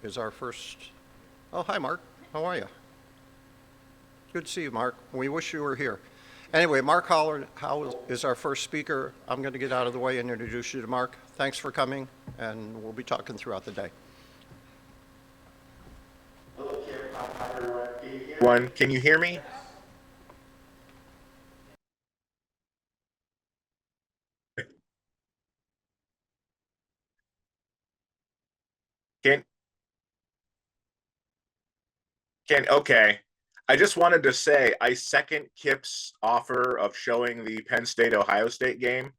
is our first. Oh, hi, Mark. How are you? Good to see you, Mark. We wish you were here. Anyway, Mark Howell is our first speaker. I'm going to get out of the way and introduce you to Mark. Thanks for coming, and we'll be talking throughout the day. One, can you hear me? Can okay. I just wanted to say I second Kip's offer of showing the Penn State Ohio State game.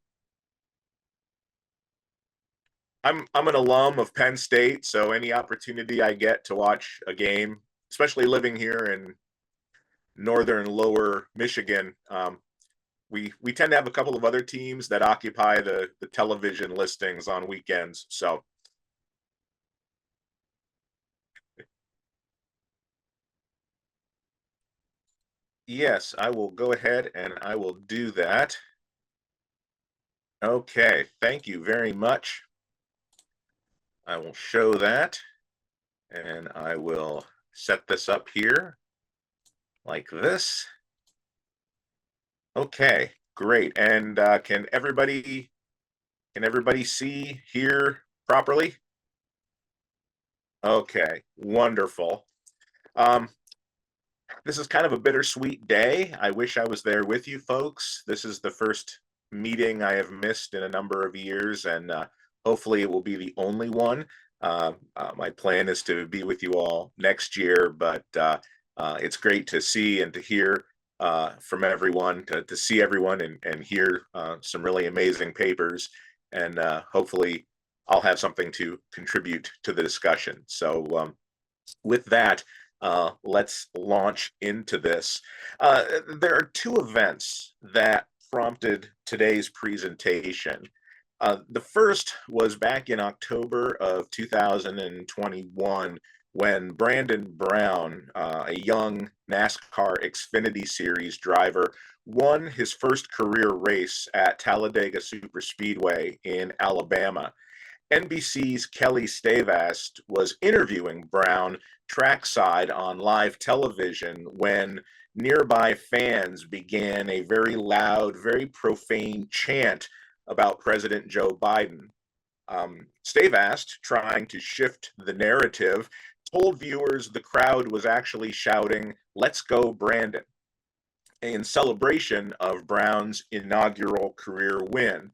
I'm an alum of Penn State, so any opportunity I get to watch a game, especially living here in northern lower Michigan, we tend to have a couple of other teams that occupy the television listings on weekends. So yes, I will go ahead and I will do that. Okay, thank you very much. I will show that and I will set this up here like this. Okay, great. And can everybody see hear properly? Okay, wonderful. Um, this is kind of a bittersweet day. I wish I was there with you folks. This is the first meeting I have missed in a number of years, and hopefully it will be the only one. My plan is to be with you all next year, but it's great to see and to hear from everyone, to see everyone and hear some really amazing papers, and hopefully I'll have something to contribute to the discussion. So with that, let's launch into this. There are two events that prompted today's presentation. The first was back in October of 2021 when Brandon Brown, a young NASCAR Xfinity Series driver, won his first career race at Talladega Superspeedway in Alabama. NBC's Kelly Stavast was interviewing Brown trackside on live television when nearby fans began a very loud, very profane chant about President Joe Biden. Stavast, trying to shift the narrative, told viewers the crowd was actually shouting, "Let's go, Brandon," in celebration of Brown's inaugural career win.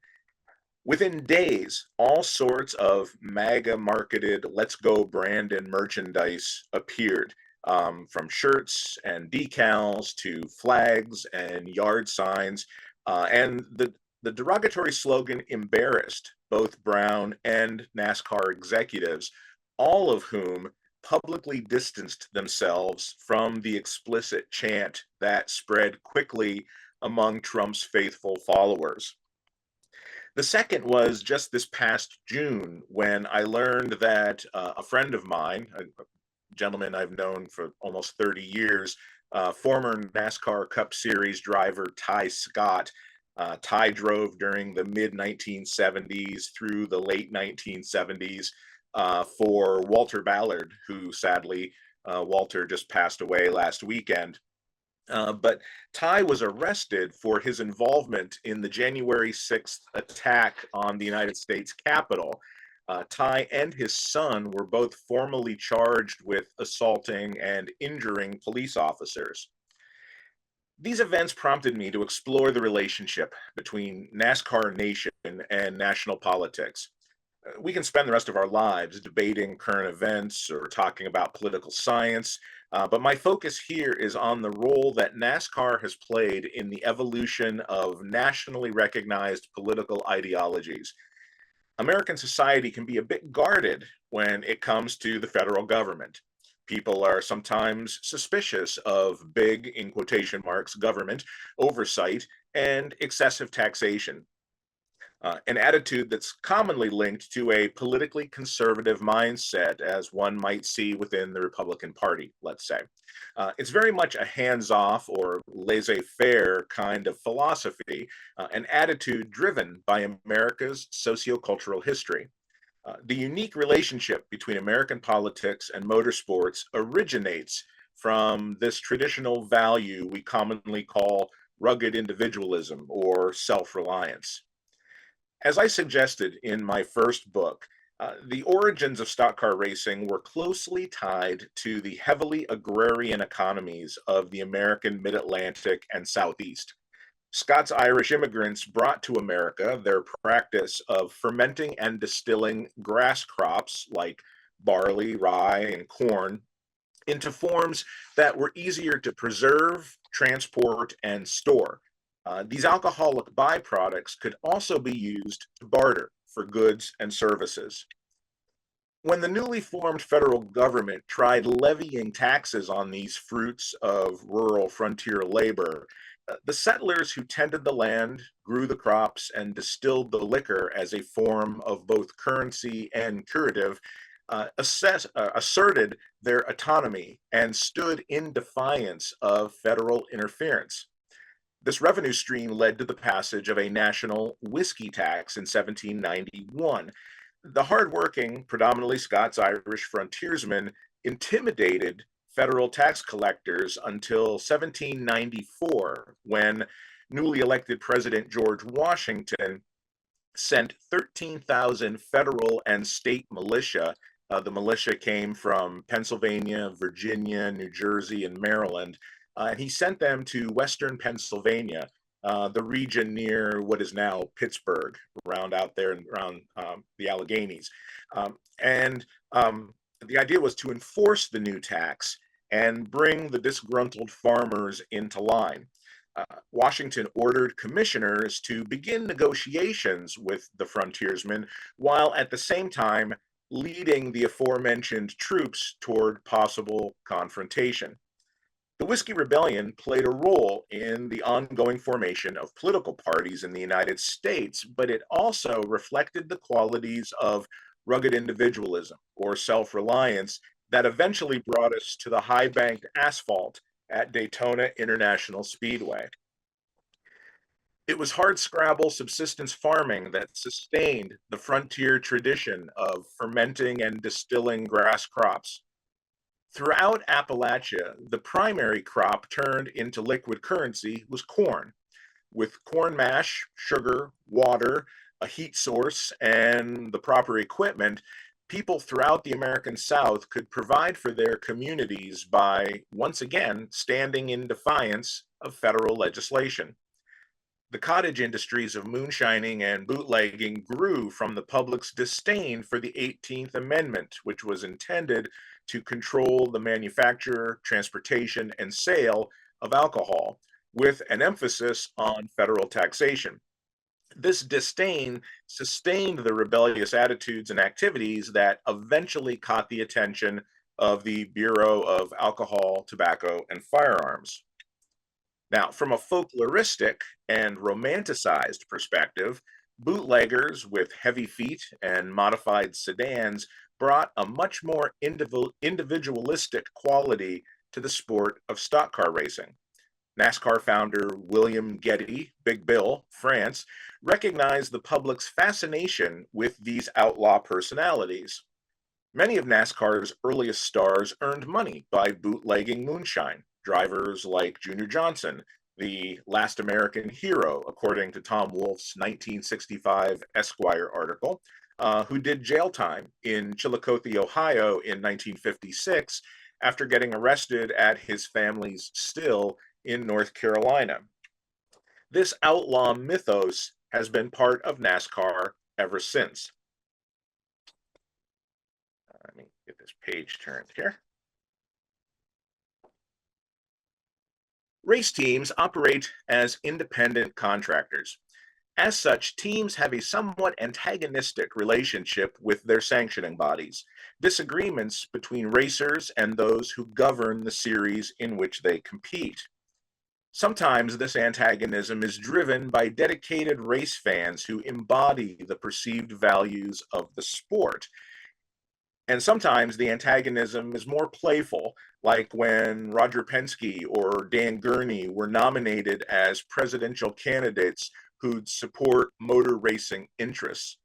Within days, all sorts of MAGA marketed Let's Go Brandon merchandise appeared, from shirts and decals to flags and yard signs. And the derogatory slogan embarrassed both Brown and NASCAR executives, all of whom publicly distanced themselves from the explicit chant that spread quickly among Trump's faithful followers. The second was just this past June when I learned that a friend of mine, a gentleman I've known for almost 30 years, former NASCAR Cup Series driver Tighe Scott. Tighe drove during the mid 1970s through the late 1970s for Walter Ballard, who sadly, Walter just passed away last weekend. But Tighe was arrested for his involvement in the January 6th attack on the United States Capitol. Tighe and his son were both formally charged with assaulting and injuring police officers. These events prompted me to explore the relationship between NASCAR Nation and national politics. We can spend the rest of our lives debating current events or talking about political science, but my focus here is on the role that NASCAR has played in the evolution of nationally recognized political ideologies. American society can be a bit guarded when it comes to the federal government. People are sometimes suspicious of big, in quotation marks, government oversight and excessive taxation, an attitude that's commonly linked to a politically conservative mindset, as one might see within the Republican Party, let's say. It's very much a hands off or laissez faire kind of philosophy, an attitude driven by America's sociocultural history. The unique relationship between American politics and motorsports originates from this traditional value we commonly call rugged individualism or self reliance. As I suggested in my first book, the origins of stock car racing were closely tied to the heavily agrarian economies of the American Mid Atlantic and Southeast. Scots Irish immigrants brought to America their practice of fermenting and distilling grass crops like barley, rye, and corn into forms that were easier to preserve, transport, and store. These alcoholic byproducts could also be used to barter for goods and services. When the newly formed federal government tried levying taxes on these fruits of rural frontier labor, the settlers who tended the land, grew the crops, and distilled the liquor as a form of both currency and curative, asserted their autonomy and stood in defiance of federal interference. This revenue stream led to the passage of a national whiskey tax in 1791. The hardworking, predominantly Scots Irish frontiersmen intimidated federal tax collectors until 1794, when newly elected President George Washington sent 13,000 federal and state militia. The militia came from Pennsylvania, Virginia, New Jersey, and Maryland. And he sent them to Western Pennsylvania, the region near what is now Pittsburgh, around out there and around the Alleghenies. And the idea was to enforce the new tax and bring the disgruntled farmers into line. Washington ordered commissioners to begin negotiations with the frontiersmen, while at the same time leading the aforementioned troops toward possible confrontation. The Whiskey Rebellion played a role in the ongoing formation of political parties in the United States, but it also reflected the qualities of rugged individualism or self reliance that eventually brought us to the high banked asphalt at Daytona International Speedway. It was hardscrabble subsistence farming that sustained the frontier tradition of fermenting and distilling grass crops. Throughout Appalachia, the primary crop turned into liquid currency was corn. With corn mash, sugar, water, a heat source, and the proper equipment, people throughout the American South could provide for their communities by, once again, standing in defiance of federal legislation. The cottage industries of moonshining and bootlegging grew from the public's disdain for the 18th Amendment, which was intended to control the manufacture, transportation, and sale of alcohol, with an emphasis on federal taxation. This disdain sustained the rebellious attitudes and activities that eventually caught the attention of the Bureau of Alcohol, Tobacco, and Firearms. Now, from a folkloristic and romanticized perspective, bootleggers with heavy feet and modified sedans brought a much more individualistic quality to the sport of stock car racing. NASCAR founder William Getty, Big Bill, France, recognized the public's fascination with these outlaw personalities. Many of NASCAR's earliest stars earned money by bootlegging moonshine. Drivers like Junior Johnson, the last American hero, according to Tom Wolfe's 1965 Esquire article, who did jail time in Chillicothe, Ohio in 1956 after getting arrested at his family's still in North Carolina. This outlaw mythos has been part of NASCAR ever since. Let me get this page turned here. Race teams operate as independent contractors. As such, teams have a somewhat antagonistic relationship with their sanctioning bodies, disagreements between racers and those who govern the series in which they compete. Sometimes this antagonism is driven by dedicated race fans who embody the perceived values of the sport. And sometimes the antagonism is more playful, like when Roger Penske or Dan Gurney were nominated as presidential candidates who'd support motor racing interests.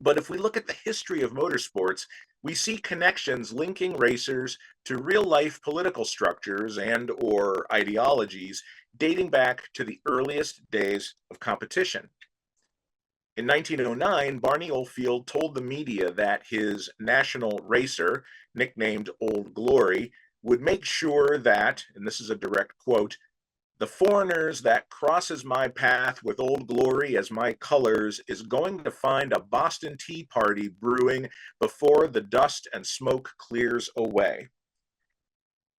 But if we look at the history of motorsports, we see connections linking racers to real-life political structures and or ideologies dating back to the earliest days of competition. In 1909, Barney Oldfield told the media that his national racer, nicknamed Old Glory, would make sure that, and this is a direct quote, the foreigners that crosses my path with Old Glory as my colors is going to find a Boston Tea Party brewing before the dust and smoke clears away.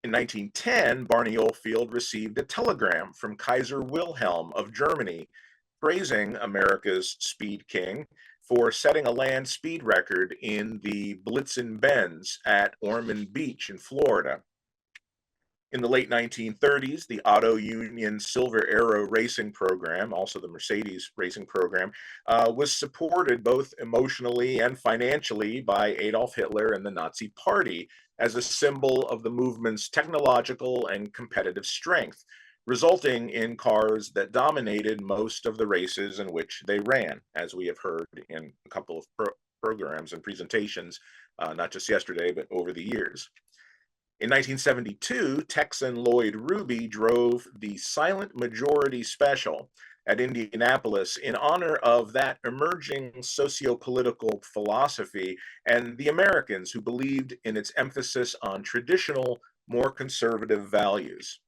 In 1910, Barney Oldfield received a telegram from Kaiser Wilhelm of Germany praising America's Speed King for setting a land speed record in the Blitzen Benz at Ormond Beach in Florida. In the late 1930s, the Auto Union Silver Arrow racing program, also the Mercedes racing program, was supported both emotionally and financially by Adolf Hitler and the Nazi Party as a symbol of the movement's technological and competitive strength, resulting in cars that dominated most of the races in which they ran, as we have heard in a couple of programs and presentations, not just yesterday, but over the years. In 1972, Texan Lloyd Ruby drove the Silent Majority Special at Indianapolis in honor of that emerging socio-political philosophy and the Americans who believed in its emphasis on traditional, more conservative values.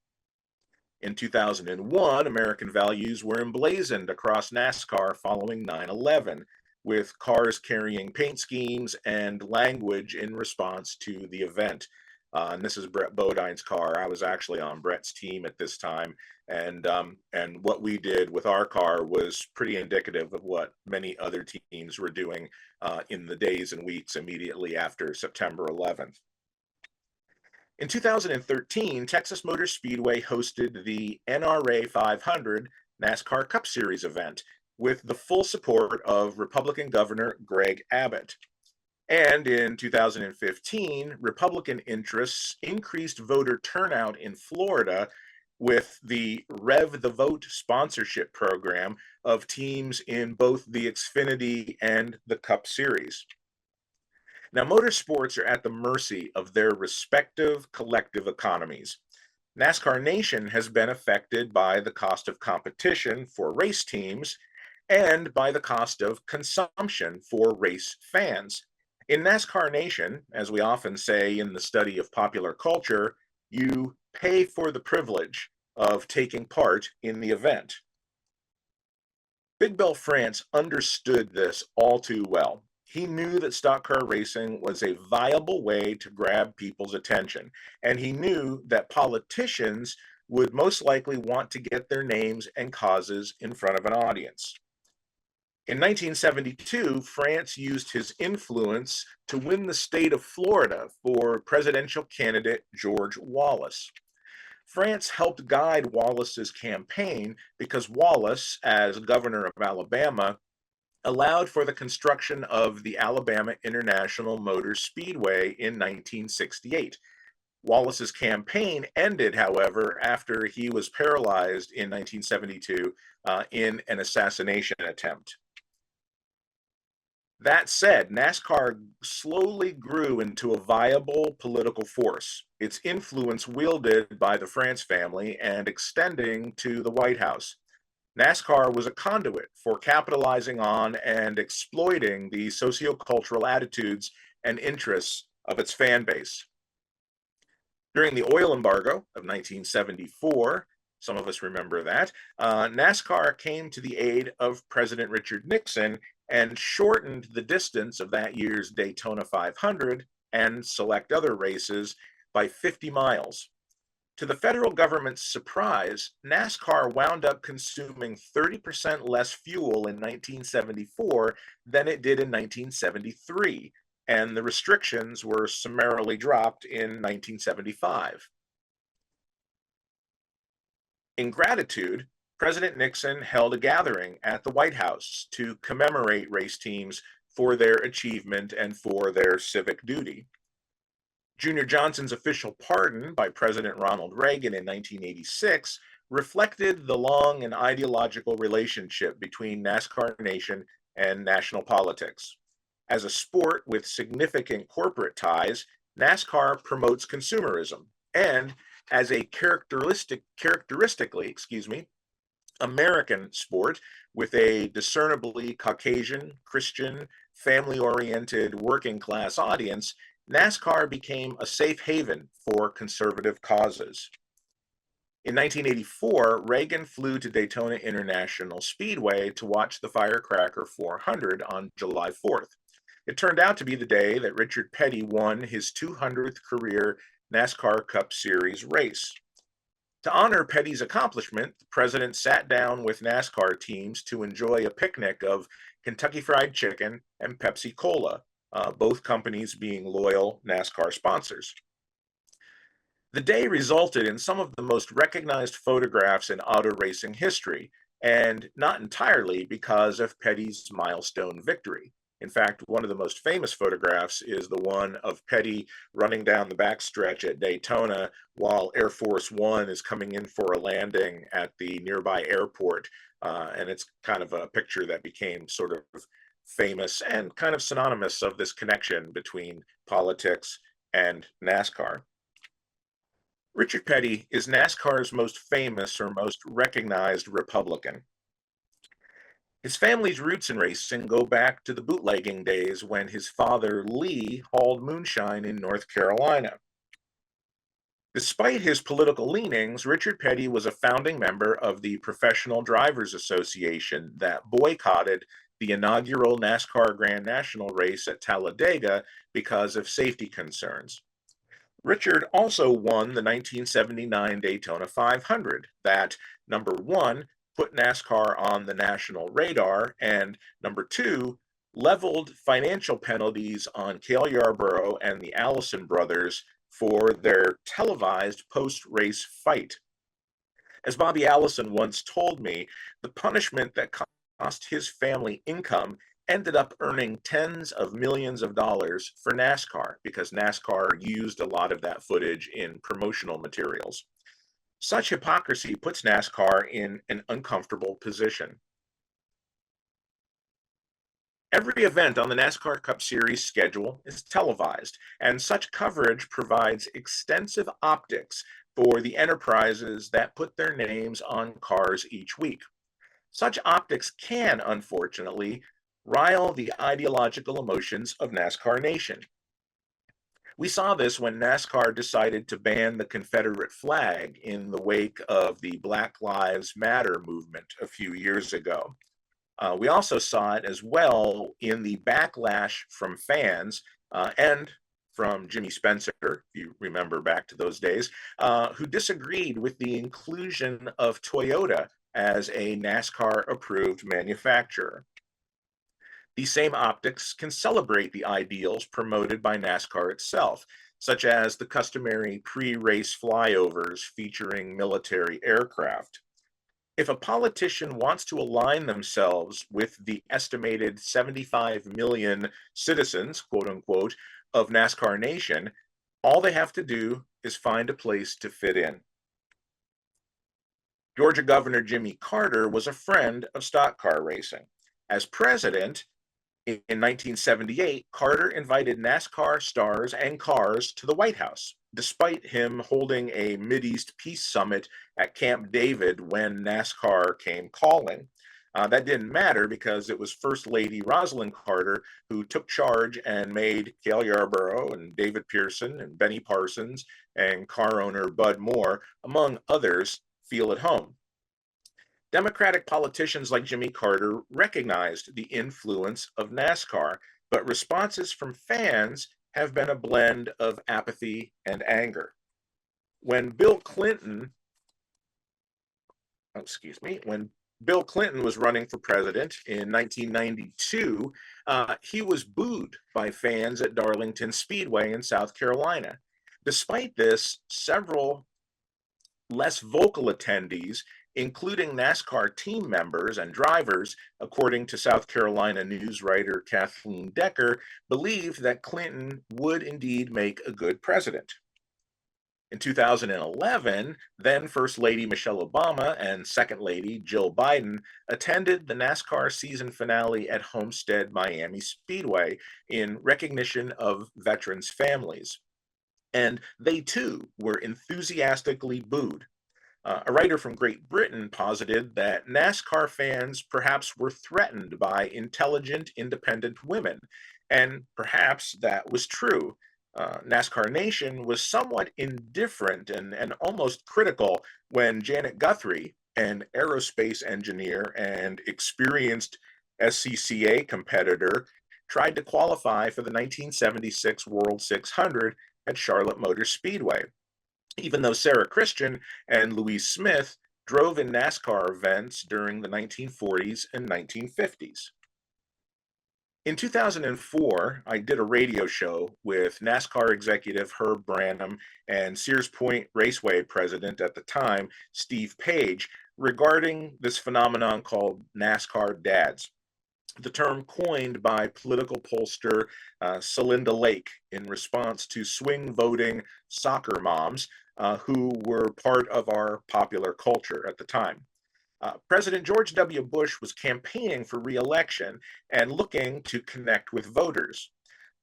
In 2001, American values were emblazoned across NASCAR following 9/11, with cars carrying paint schemes and language in response to the event. And this is Brett Bodine's car. I was actually on Brett's team at this time, and what we did with our car was pretty indicative of what many other teams were doing in the days and weeks immediately after September 11th. In 2013, Texas Motor Speedway hosted the NRA 500 NASCAR Cup Series event with the full support of Republican Governor Greg Abbott. And in 2015, Republican interests increased voter turnout in Florida with the Rev the Vote sponsorship program of teams in both the Xfinity and the Cup Series. Now, motorsports are at the mercy of their respective collective economies. NASCAR Nation has been affected by the cost of competition for race teams and by the cost of consumption for race fans. In NASCAR Nation, as we often say in the study of popular culture, you pay for the privilege of taking part in the event. Big Bill France understood this all too well. He knew that stock car racing was a viable way to grab people's attention, and he knew that politicians would most likely want to get their names and causes in front of an audience. In 1972, France used his influence to win the state of Florida for presidential candidate George Wallace. France helped guide Wallace's campaign because Wallace, as governor of Alabama, allowed for the construction of the Alabama International Motor Speedway in 1968. Wallace's campaign ended, however, after he was paralyzed in 1972 in an assassination attempt. That said, NASCAR slowly grew into a viable political force, its influence wielded by the France family and extending to the White House. NASCAR was a conduit for capitalizing on and exploiting the sociocultural attitudes and interests of its fan base. During the oil embargo of 1974, some of us remember that, NASCAR came to the aid of President Richard Nixon and shortened the distance of that year's Daytona 500 and select other races by 50 miles. To the federal government's surprise, NASCAR wound up consuming 30% less fuel in 1974 than it did in 1973, and the restrictions were summarily dropped in 1975. In gratitude, President Nixon held a gathering at the White House to commemorate race teams for their achievement and for their civic duty. Junior Johnson's official pardon by President Ronald Reagan in 1986 reflected the long and ideological relationship between NASCAR Nation and national politics. As a sport with significant corporate ties, NASCAR promotes consumerism, and as a characteristically, American sport with a discernibly Caucasian, Christian, family-oriented, working-class audience, NASCAR became a safe haven for conservative causes. In 1984, Reagan flew to Daytona International Speedway to watch the Firecracker 400 on July 4th. It turned out to be the day that Richard Petty won his 200th career NASCAR Cup Series race. To honor Petty's accomplishment, the president sat down with NASCAR teams to enjoy a picnic of Kentucky Fried Chicken and Pepsi Cola, both companies being loyal NASCAR sponsors. The day resulted in some of the most recognized photographs in auto racing history, and not entirely because of Petty's milestone victory. In fact, one of the most famous photographs is the one of Petty running down the backstretch at Daytona while Air Force One is coming in for a landing at the nearby airport. And it's kind of a picture that became sort of famous and kind of synonymous of this connection between politics and NASCAR. Richard Petty is NASCAR's most famous or most recognized Republican. His family's roots in racing go back to the bootlegging days when his father, Lee, hauled moonshine in North Carolina. Despite his political leanings, Richard Petty was a founding member of the Professional Drivers Association that boycotted the inaugural NASCAR Grand National race at Talladega because of safety concerns. Richard also won the 1979 Daytona 500 that, number one, put NASCAR on the national radar, and number two, leveled financial penalties on Cale Yarborough and the Allison brothers for their televised post-race fight. As Bobby Allison once told me, the punishment that cost his family income ended up earning tens of millions of dollars for NASCAR because NASCAR used a lot of that footage in promotional materials. Such hypocrisy puts NASCAR in an uncomfortable position. Every event on the NASCAR Cup Series schedule is televised, and such coverage provides extensive optics for the enterprises that put their names on cars each week. Such optics can, unfortunately, rile the ideological emotions of NASCAR Nation. We saw this when NASCAR decided to ban the Confederate flag in the wake of the Black Lives Matter movement a few years ago. We also saw it as well in the backlash from fans and from Jimmy Spencer, if you remember back to those days, who disagreed with the inclusion of Toyota as a NASCAR-approved manufacturer. These same optics can celebrate the ideals promoted by NASCAR itself, such as the customary pre-race flyovers featuring military aircraft. If a politician wants to align themselves with the estimated 75 million citizens, quote unquote, of NASCAR Nation, all they have to do is find a place to fit in. Georgia Governor Jimmy Carter was a friend of stock car racing. As president, in 1978, Carter invited NASCAR stars and cars to the White House, despite him holding a Mideast peace summit at Camp David when NASCAR came calling. That didn't matter because it was First Lady Rosalind Carter who took charge and made Cale Yarborough and David Pearson and Benny Parsons and car owner Bud Moore, among others, feel at home. Democratic politicians like Jimmy Carter recognized the influence of NASCAR, but responses from fans have been a blend of apathy and anger. When Bill Clinton was running for president in 1992, he was booed by fans at Darlington Speedway in South Carolina. Despite this, several less vocal attendees, including NASCAR team members and drivers, according to South Carolina news writer Kathleen Decker, believed that Clinton would indeed make a good president. In 2011, then First Lady Michelle Obama and Second Lady Jill Biden attended the NASCAR season finale at Homestead Miami Speedway in recognition of veterans' families. And they too were enthusiastically booed. A writer from Great Britain posited that NASCAR fans perhaps were threatened by intelligent, independent women, and perhaps that was true. NASCAR Nation was somewhat indifferent and almost critical when Janet Guthrie, an aerospace engineer and experienced SCCA competitor, tried to qualify for the 1976 World 600 at Charlotte Motor Speedway, even though Sarah Christian and Louise Smith drove in NASCAR events during the 1940s and 1950s. In 2004, I did a radio show with NASCAR executive Herb Branham and Sears Point Raceway president at the time, Steve Page, regarding this phenomenon called NASCAR dads, the term coined by political pollster Celinda Lake in response to swing voting soccer moms who were part of our popular culture at the time. President George W. Bush was campaigning for re-election and looking to connect with voters.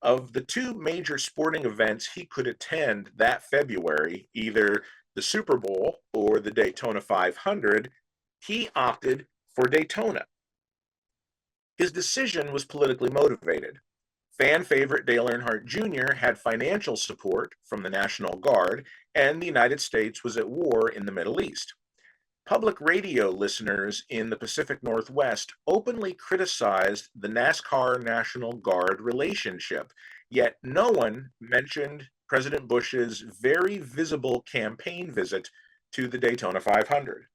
Of the two major sporting events he could attend that February, either the Super Bowl or the Daytona 500, he opted for Daytona. His decision was politically motivated. Fan favorite Dale Earnhardt Jr. had financial support from the National Guard, and the United States was at war in the Middle East. Public radio listeners in the Pacific Northwest openly criticized the NASCAR National Guard relationship, yet no one mentioned President Bush's very visible campaign visit to the Daytona 500.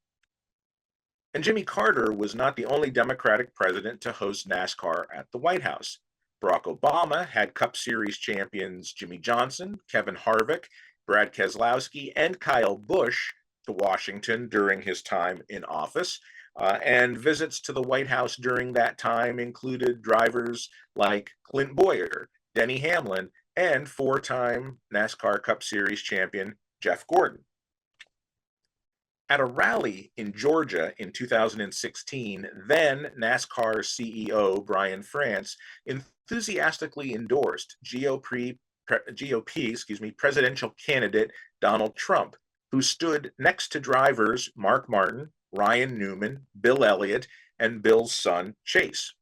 And Jimmy Carter was not the only Democratic president to host NASCAR at the White House. Barack Obama had Cup Series champions Jimmy Johnson, Kevin Harvick, Brad Keselowski, and Kyle Busch to Washington during his time in office. And visits to the White House during that time included drivers like Clint Bowyer, Denny Hamlin, and four-time NASCAR Cup Series champion Jeff Gordon. At a rally in Georgia in 2016, then NASCAR CEO Brian France enthusiastically endorsed GOP presidential candidate Donald Trump, who stood next to drivers Mark Martin, Ryan Newman, Bill Elliott, and Bill's son Chase.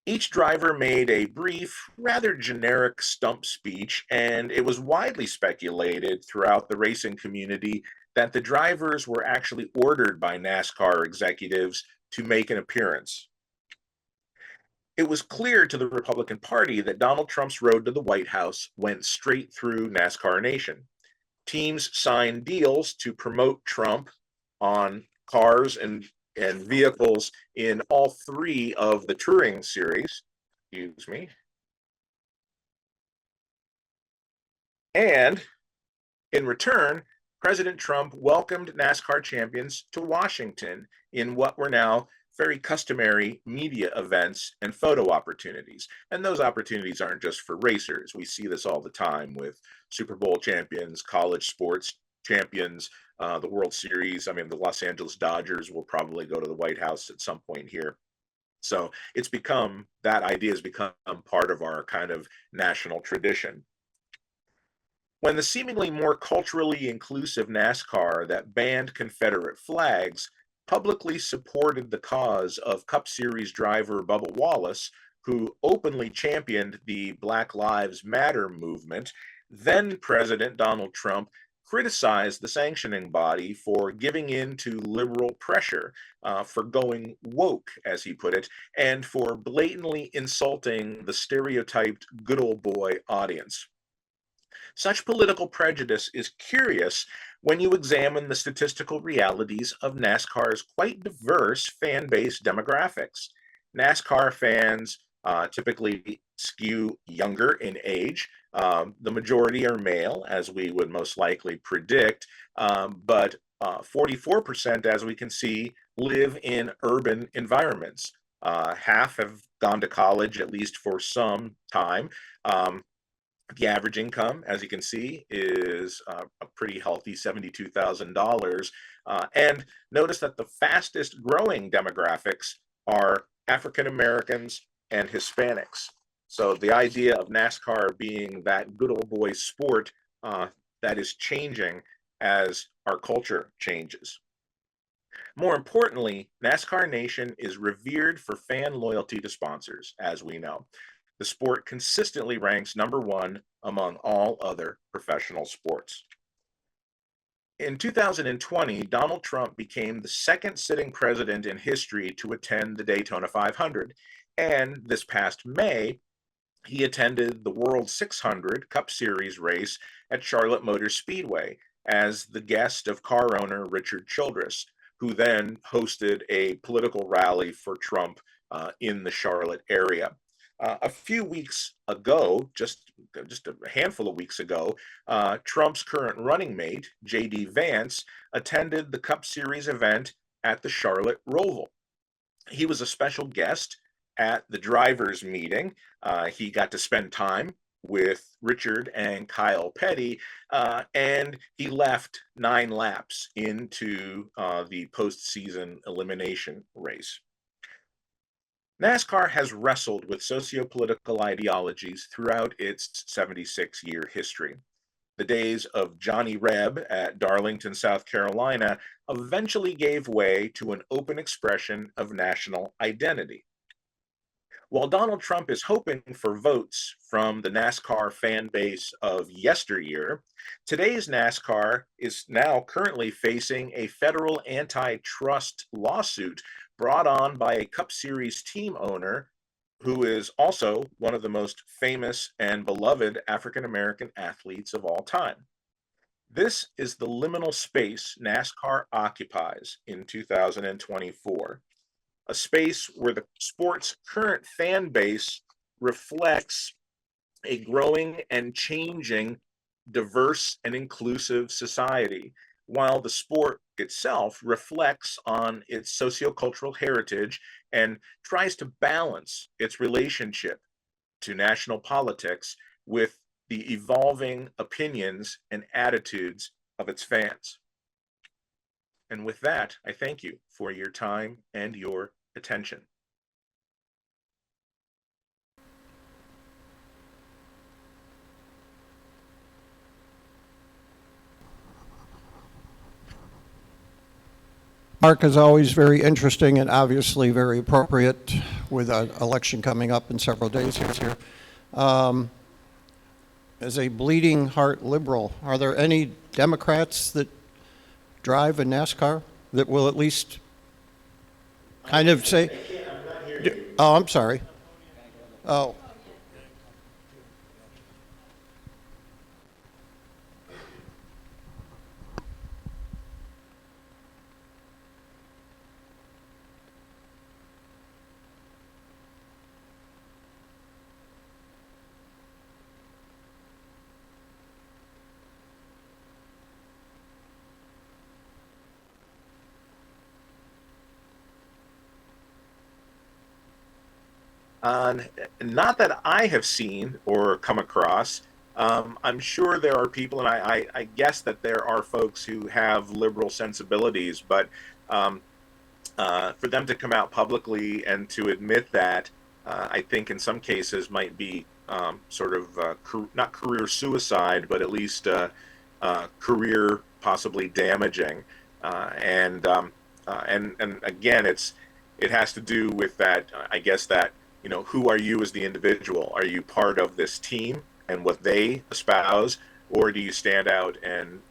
Each driver made a brief, rather generic stump speech, and it was widely speculated throughout the racing community that the drivers were actually ordered by NASCAR executives to make an appearance. It was clear to the Republican Party that Donald Trump's road to the White House went straight through NASCAR Nation. Teams signed deals to promote Trump on cars and vehicles in all three of the touring series. Excuse me. And in return, President Trump welcomed NASCAR champions to Washington in what were now very customary media events and photo opportunities. And those opportunities aren't just for racers. We see this all the time with Super Bowl champions, college sports champions, the World Series. I mean, the Los Angeles Dodgers will probably go to the White House at some point here. So it's become, that idea has become part of our kind of national tradition. When the seemingly more culturally inclusive NASCAR that banned Confederate flags publicly supported the cause of Cup Series driver Bubba Wallace, who openly championed the Black Lives Matter movement, then President Donald Trump criticized the sanctioning body for giving in to liberal pressure, for going woke, as he put it, and for blatantly insulting the stereotyped good old boy audience. Such political prejudice is curious when you examine the statistical realities of NASCAR's quite diverse fan base demographics. NASCAR fans typically skew younger in age. The majority are male, as we would most likely predict, but 44%, as we can see, live in urban environments. Half have gone to college, at least for some time. The average income, as you can see, is a pretty healthy $72,000. And notice that the fastest growing demographics are African Americans and Hispanics. So the idea of NASCAR being that good old boy sport uh, that is changing as our culture changes. More importantly, NASCAR Nation is revered for fan loyalty to sponsors, as we know. The sport consistently ranks #1 among all other professional sports. In 2020, Donald Trump became the second sitting president in history to attend the Daytona 500. And this past May, he attended the World 600 Cup Series race at Charlotte Motor Speedway as the guest of car owner Richard Childress, who then hosted a political rally for Trump in the Charlotte area. A few weeks ago, just a handful of weeks ago, Trump's current running mate, J.D. Vance, attended the Cup Series event at the Charlotte Roval. He was a special guest at the drivers' meeting. He got to spend time with Richard and Kyle Petty, and he left 9 laps into the postseason elimination race. NASCAR has wrestled with sociopolitical ideologies throughout its 76-year history. The days of Johnny Reb at Darlington, South Carolina, eventually gave way to an open expression of national identity. While Donald Trump is hoping for votes from the NASCAR fan base of yesteryear, today's NASCAR is now currently facing a federal antitrust lawsuit brought on by a Cup Series team owner who is also one of the most famous and beloved African American athletes of all time. This is the liminal space NASCAR occupies in 2024, a space where the sport's current fan base reflects a growing and changing diverse and inclusive society, while the sport itself reflects on its sociocultural heritage and tries to balance its relationship to national politics with the evolving opinions and attitudes of its fans. And with that, I thank you for your time and your attention. Mark is always very interesting and obviously very appropriate with an election coming up in several days here. Um, as a bleeding heart liberal, are there any Democrats that drive a NASCAR that will at least kind of say, oh, I'm sorry. Oh, Uh, Not that I have seen or come across. I'm sure there are people, and I guess that there are folks who have liberal sensibilities, but um, for them to come out publicly and to admit that, I think in some cases might be sort of not career suicide, but at least career possibly damaging. And again, it has to do with that. I guess that who are you as the individual? Are you part of this team and what they espouse, or do you stand out and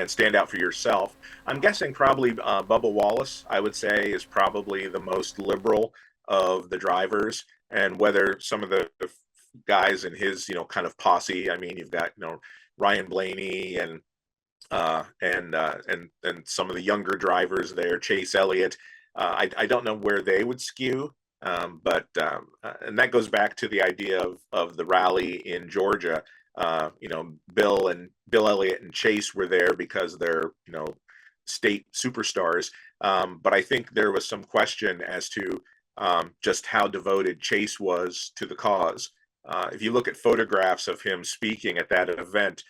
stand out for yourself? I'm guessing probably Bubba Wallace, I would say, is probably the most liberal of the drivers. And whether some of the guys in his, kind of posse, I mean, you've got, Ryan Blaney and some of the younger drivers there, Chase Elliott. I don't know where they would skew, and that goes back to the idea of the rally in Georgia. Bill Elliott and Chase were there because they're state superstars. But I think there was some question as to just how devoted Chase was to the cause. if you look at photographs of him speaking at that event,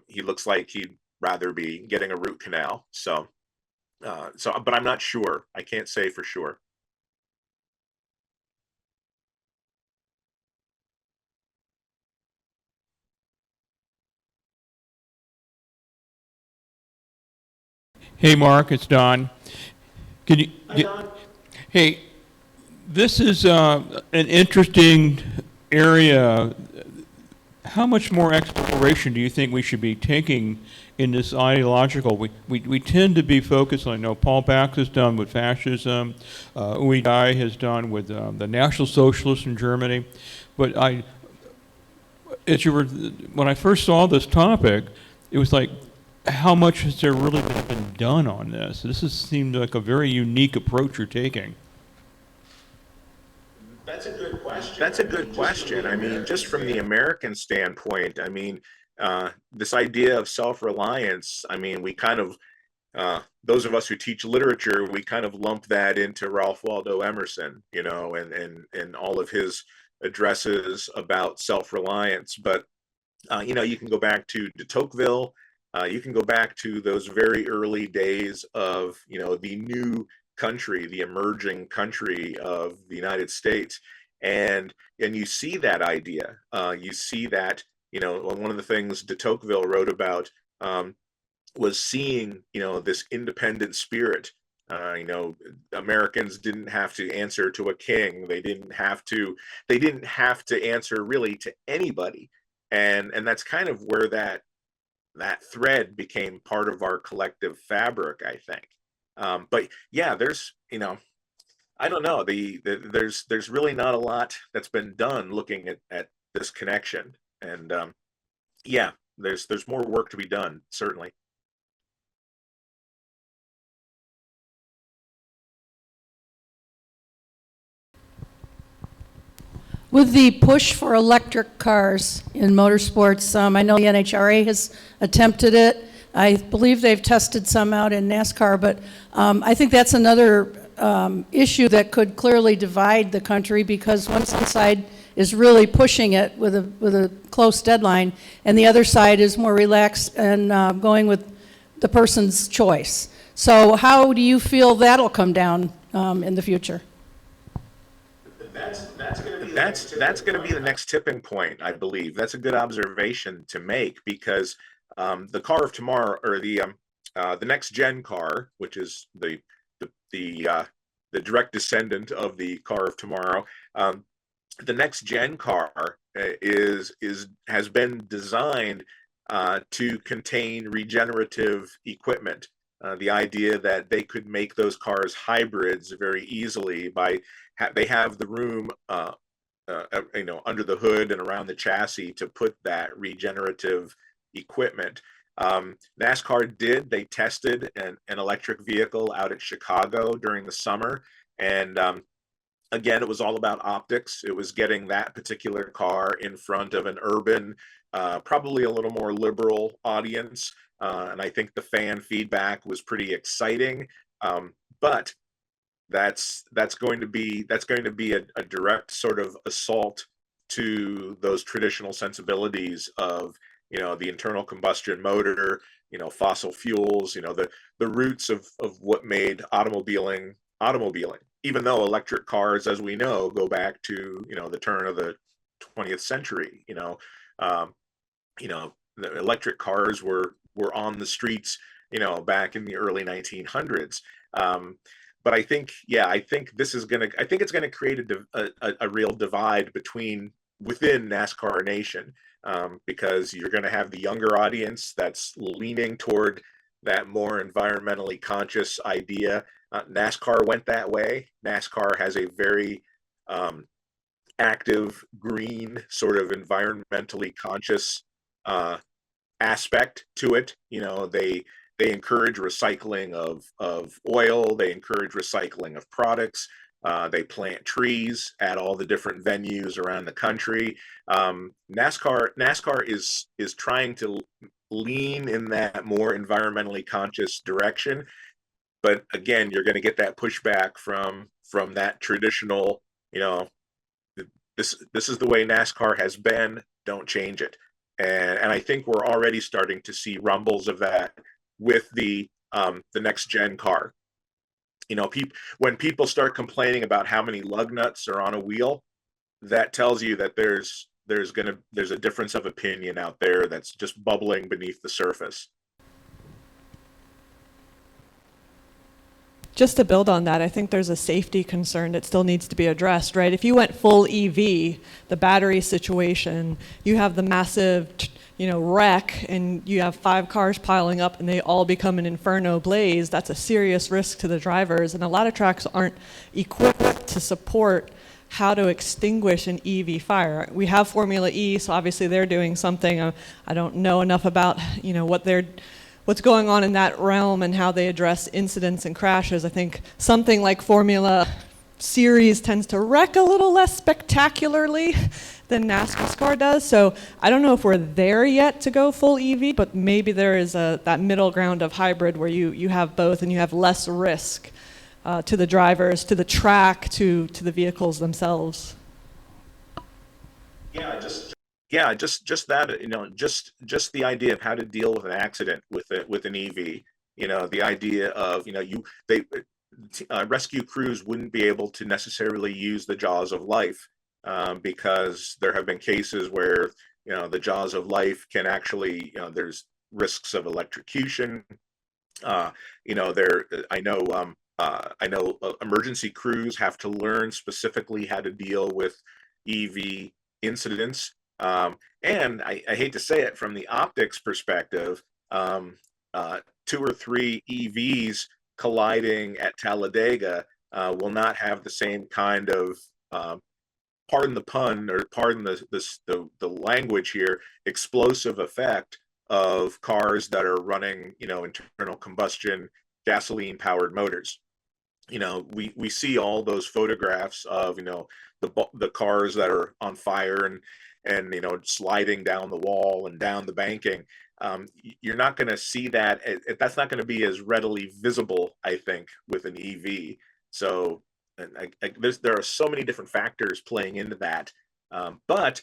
he looks like he'd rather be getting a root canal. But I'm not sure. I can't say for sure. Hey, Mark, it's Don. Can you? Hey, this is an interesting area. How much more exploration do you think we should be taking in this ideological? We tend to be focused on, Paul Bax has done with fascism, Uli Dai has done with the National Socialists in Germany. But when I first saw this topic, it was like, how much has there really been done on this? Seemed like a very unique approach you're taking. That's a good question. I mean, just from the American standpoint, I mean, this idea of self-reliance, I mean, we kind of, those of us who teach literature, we kind of lump that into Ralph Waldo Emerson, and all of his addresses about self-reliance. But, you can go back to de Tocqueville, you can go back to those very early days of, the new country, the emerging country of the United States, and you see that idea. You see that, one of the things de Tocqueville wrote about, was seeing, this independent spirit. Americans didn't have to answer to a king. They didn't have to answer really to anybody. And that's kind of where that thread became part of our collective fabric, I think. But yeah, I don't know. There's really not a lot that's been done looking at this connection, and yeah, there's more work to be done, certainly. With the push for electric cars in motorsports, I know the NHRA has attempted it. I believe they've tested some out in NASCAR, but I think that's another issue that could clearly divide the country, because one side is really pushing it with a close deadline, and the other side is more relaxed and going with the person's choice. So how do you feel that'll come down in the future? That's going to be the next tipping point, I believe. That's a good observation to make, because the car of tomorrow, or the next gen car, which is the direct descendant of the car of tomorrow, the next gen car has been designed to contain regenerative equipment. The idea that they could make those cars hybrids very easily they have the room, under the hood and around the chassis to put that regenerative equipment. NASCAR they tested an electric vehicle out at Chicago during the summer, and again, it was all about optics. It was getting that particular car in front of an urban, probably a little more liberal audience, and I think the fan feedback was pretty exciting. But that's going to be a direct sort of assault to those traditional sensibilities of, the internal combustion motor, fossil fuels, the roots of what made automobiling, even though electric cars, as we know, go back to, the turn of the 20th century. Um, the electric cars were on the streets, back in the early 1900s. But I think, yeah, I think it's gonna create a real divide within NASCAR Nation, because you're gonna have the younger audience that's leaning toward that more environmentally conscious idea. NASCAR went that way. NASCAR has a very active, green, sort of environmentally conscious uh, aspect to it. They encourage recycling of oil. They encourage recycling of products. They plant trees at all the different venues around the country. NASCAR is trying to lean in that more environmentally conscious direction, but again, you're going to get that pushback from that traditional, you know, this is the way NASCAR has been. Don't change it. And I think we're already starting to see rumbles of that with the next gen car. You know, when people start complaining about how many lug nuts are on a wheel, that tells you that there's a difference of opinion out there that's just bubbling beneath the surface. Just to build on that, I think there's a safety concern that still needs to be addressed, right? If you went full EV, the battery situation, you have the massive, wreck, and you have 5 cars piling up and they all become an inferno blaze. That's a serious risk to the drivers, and a lot of tracks aren't equipped to support how to extinguish an EV fire. We have Formula E, so obviously they're doing something. I don't know enough about, what's going on in that realm and how they address incidents and crashes. I think something like Formula Series tends to wreck a little less spectacularly than NASCAR does. So I don't know if we're there yet to go full EV, but maybe there is that middle ground of hybrid where you have both and you have less risk to the drivers, to the track, to the vehicles themselves. Just that, just the idea of how to deal with an accident with an EV. The idea of rescue crews wouldn't be able to necessarily use the jaws of life, because there have been cases where the jaws of life can actually, there's risks of electrocution. I know emergency crews have to learn specifically how to deal with EV incidents. And I hate to say it, from the optics perspective, 2 or 3 EVs colliding at Talladega will not have the same kind of, pardon the pun or pardon the language here, explosive effect of cars that are running, internal combustion gasoline powered motors. We see all those photographs of, the cars that are on fire and sliding down the wall and down the banking. You're not going to see that. That's not going to be as readily visible, I think, with an EV. So there are so many different factors playing into that, but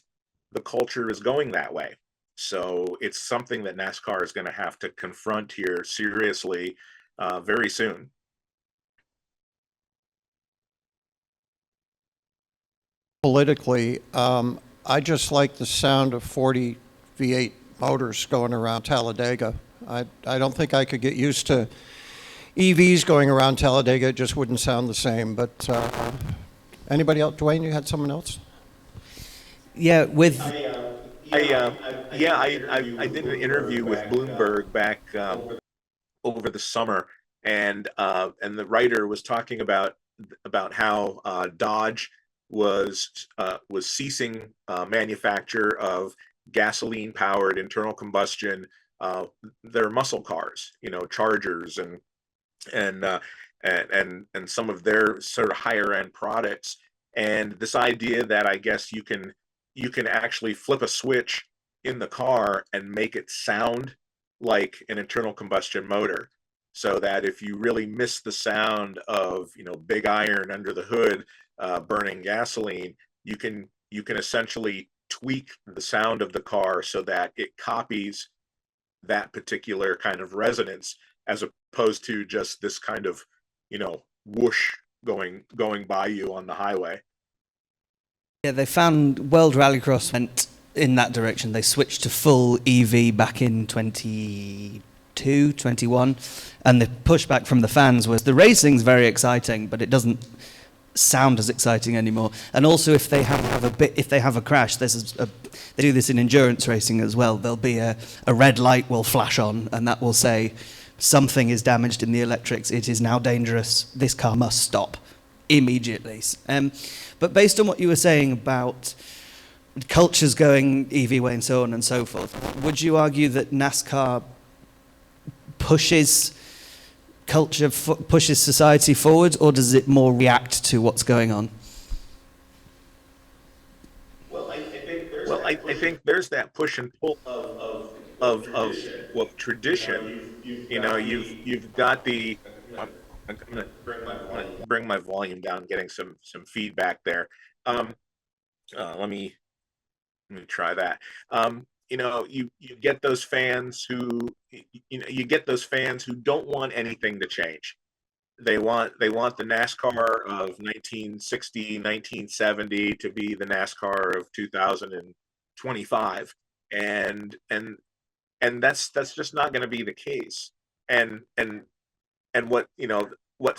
the culture is going that way. So it's something that NASCAR is going to have to confront here seriously very soon. Politically, I just like the sound of 40 V8 motors going around Talladega. I don't think I could get used to EVs going around Talladega. It just wouldn't sound the same. But anybody else? Dwayne, you had someone else? Yeah, with I did an interview with Bloomberg back over the summer, and the writer was talking about how Dodge was ceasing manufacture of gasoline powered internal combustion, their muscle cars, Chargers and some of their sort of higher end products. And this idea that I guess you can actually flip a switch in the car and make it sound like an internal combustion motor, so that if you really miss the sound of big iron under the hood burning gasoline, you can essentially tweak the sound of the car so that it copies that particular kind of resonance, as opposed to just this kind of whoosh going by you on the highway. Yeah, they found World Rallycross went in that direction. They switched to full EV back in 22, 21, and the pushback from the fans was the racing's very exciting, but it doesn't sound as exciting anymore. And also, if they have a crash, they do this in endurance racing as well. There'll be a red light will flash on, and that will say something is damaged in the electrics. It is now dangerous. This car must stop immediately. But based on what you were saying about cultures going EV way and so on and so forth, would you argue that NASCAR pushes culture, pushes society forward, or does it more react to what's going on? Well, I think there's that push and pull of tradition. You've got the. I'm gonna bring my volume down, getting some feedback there. let me try that. You get those fans who you get those fans who don't want anything to change. They want the NASCAR of 1960, 1970 to be the NASCAR of 2025, and that's just not going to be the case. And what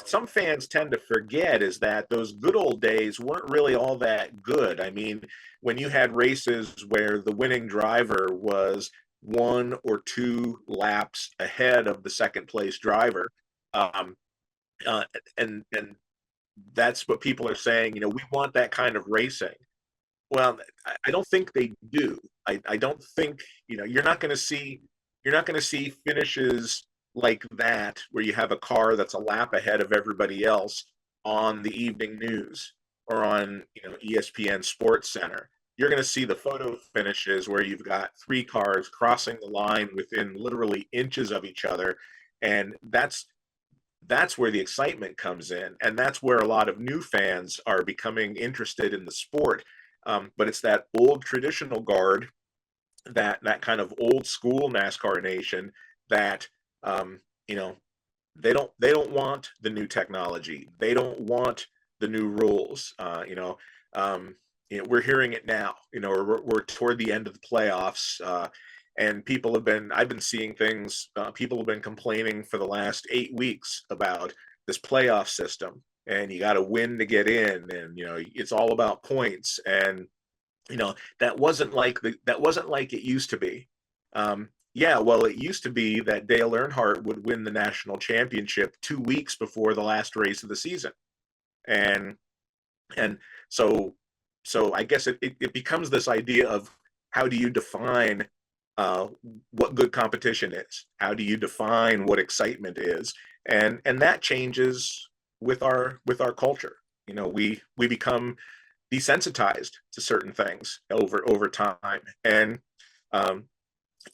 some fans tend to forget is that those good old days weren't really all that good. I mean, when you had races where the winning driver was 1 or 2 laps ahead of the second place driver, um, and that's what people are saying. We want that kind of racing. Well, I don't think they do. I don't think you're not going to see finishes like that where you have a car that's a lap ahead of everybody else on the evening news or on ESPN Sports Center. You're going to see the photo finishes where you've got 3 cars crossing the line within literally inches of each other, and that's where the excitement comes in, and that's where a lot of new fans are becoming interested in the sport. But it's that old traditional guard, that kind of old school NASCAR nation that they don't want the new technology. They don't want the new rules. We're hearing it now. We're toward the end of the playoffs, and I've been seeing things. People have been complaining for the last 8 weeks about this playoff system, and you got to win to get in, and it's all about points, and that wasn't like it used to be. Yeah, well, it used to be that Dale Earnhardt would win the national championship 2 weeks before the last race of the season, and and so I guess it becomes this idea of how do you define what good competition is? How do you define what excitement is? And that changes with our culture. We become desensitized to certain things over time. And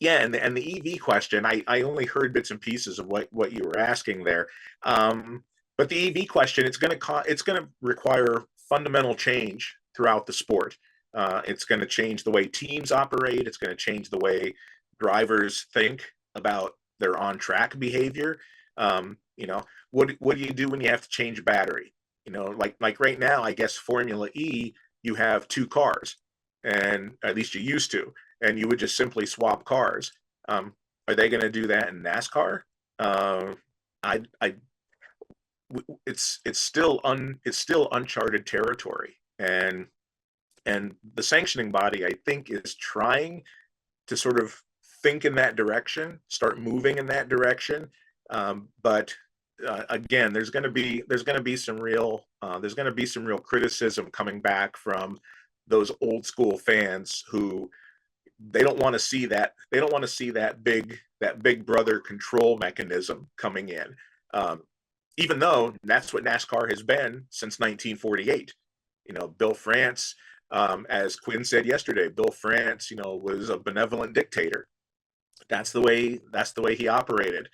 yeah, and the EV question, I only heard bits and pieces of what you were asking there. But the EV question, it's going to require fundamental change throughout the sport. It's going to change the way teams operate. It's going to change the way drivers think about their on-track behavior. What do you do when you have to change a battery? Like right now, I guess Formula E, you have 2 cars, and at least you used to, and you would just simply swap cars. Are they going to do that in NASCAR? It's still uncharted territory, and the sanctioning body, I think, is trying to sort of think in that direction, start moving in that direction. But again, there's going to be some real criticism coming back from those old school fans who they don't want to see that big brother control mechanism coming in. Even though that's what NASCAR has been since 1948. Bill France, as Quinn said yesterday, Bill France, was a benevolent dictator. That's the way he operated.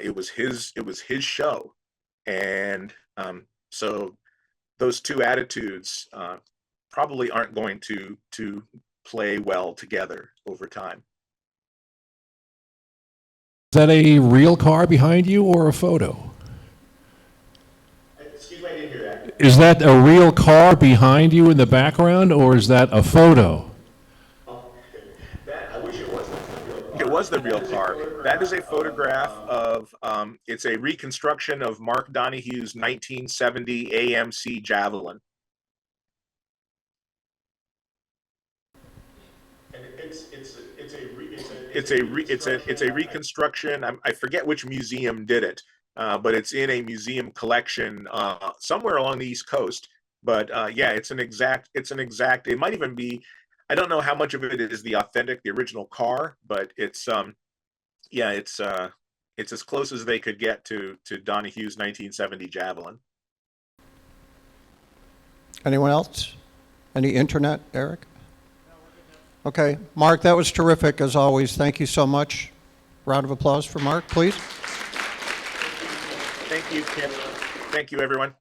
It was his show, and so those two attitudes probably aren't going to play well together over time. Is that a real car behind you or a photo? Excuse me, I didn't hear that. Is that a real car behind you in the background, or is that a photo? I wish it was the real car. It was the real car. That is a photograph of, it's a reconstruction of Mark Donohue's 1970 AMC Javelin. And it's a reconstruction. I forget which museum did it, but it's in a museum collection somewhere along the East Coast. But yeah, it's an exact. It might even be. I don't know how much of it is the original car, but it's yeah, it's as close as they could get to Donohue's 1970 Javelin. Anyone else? Any internet, Eric? Okay, Mark, that was terrific as always. Thank you so much. Round of applause for Mark, please. Thank you, Kim. Thank you, everyone.